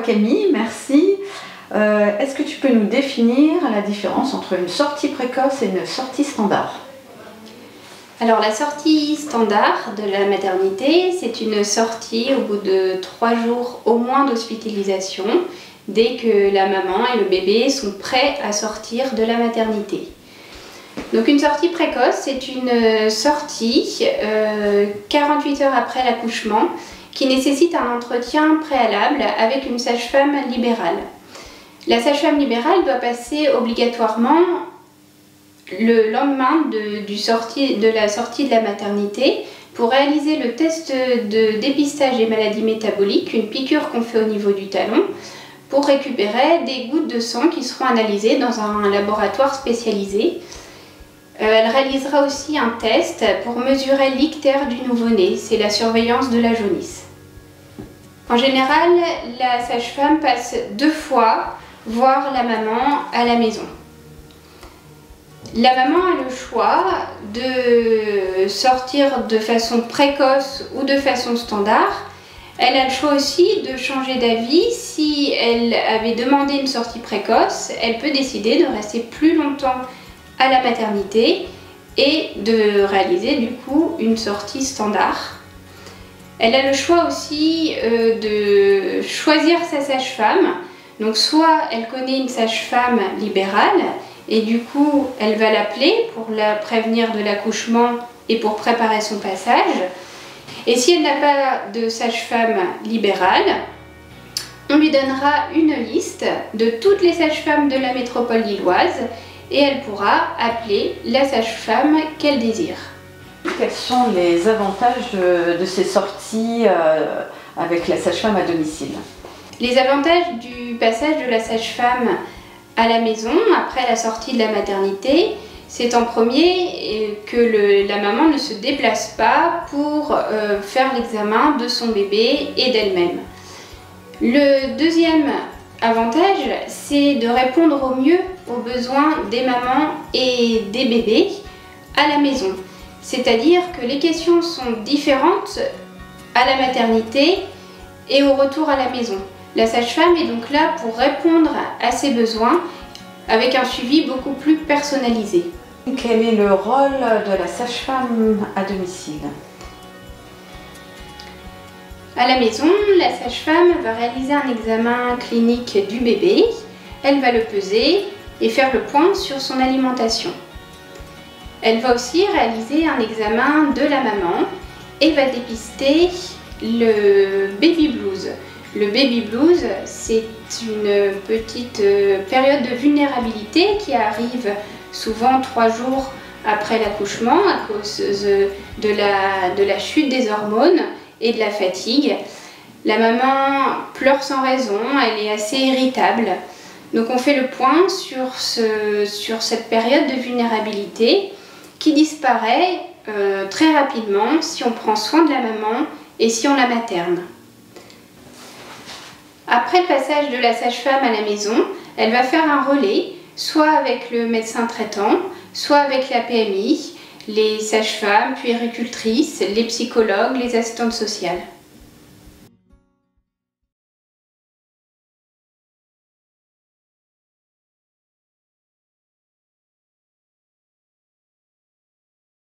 Camille, merci. Est-ce que tu peux nous définir la différence entre une sortie précoce et une sortie standard? Alors la sortie standard de la maternité, c'est une sortie au bout de 3 jours au moins d'hospitalisation, dès que la maman et le bébé sont prêts à sortir de la maternité. Donc une sortie précoce, c'est une sortie 48 heures après l'accouchement qui nécessite un entretien préalable avec une sage-femme libérale. La sage-femme libérale doit passer obligatoirement le lendemain de la sortie de la maternité pour réaliser le test de dépistage des maladies métaboliques, une piqûre qu'on fait au niveau du talon, pour récupérer des gouttes de sang qui seront analysées dans un laboratoire spécialisé. Elle réalisera aussi un test pour mesurer l'ictère du nouveau-né, c'est la surveillance de la jaunisse. En général, la sage-femme passe 2 fois voir la maman à la maison. La maman a le choix de sortir de façon précoce ou de façon standard. Elle a le choix aussi de changer d'avis. Si elle avait demandé une sortie précoce, elle peut décider de rester plus longtemps à la maternité et de réaliser du coup une sortie standard. Elle a le choix aussi de choisir sa sage-femme. Donc soit elle connaît une sage-femme libérale et du coup elle va l'appeler pour la prévenir de l'accouchement et pour préparer son passage. Et si elle n'a pas de sage-femme libérale, on lui donnera une liste de toutes les sages-femmes de la métropole lilloise et elle pourra appeler la sage-femme qu'elle désire. Quels sont les avantages de ces sorties avec la sage-femme à domicile? Les avantages du passage de la sage-femme à la maison après la sortie de la maternité, c'est en premier que la maman ne se déplace pas pour faire l'examen de son bébé et d'elle-même. Le deuxième avantage, c'est de répondre au mieux aux besoins des mamans et des bébés à la maison. C'est-à-dire que les questions sont différentes à la maternité et au retour à la maison. La sage-femme est donc là pour répondre à ces besoins avec un suivi beaucoup plus personnalisé. Quel est le rôle de la sage-femme à domicile? À la maison, la sage-femme va réaliser un examen clinique du bébé. Elle va le peser et faire le point sur son alimentation. Elle va aussi réaliser un examen de la maman et va dépister le baby blues. Le baby blues, c'est une petite période de vulnérabilité qui arrive souvent 3 jours après l'accouchement à cause de la chute des hormones et de la fatigue. La maman pleure sans raison, elle est assez irritable. Donc on fait le point sur cette période de vulnérabilité qui disparaît très rapidement si on prend soin de la maman et si on la materne. Après le passage de la sage-femme à la maison, elle va faire un relais, soit avec le médecin traitant, soit avec la PMI, les sages-femmes, puéricultrices, les psychologues, les assistantes sociales.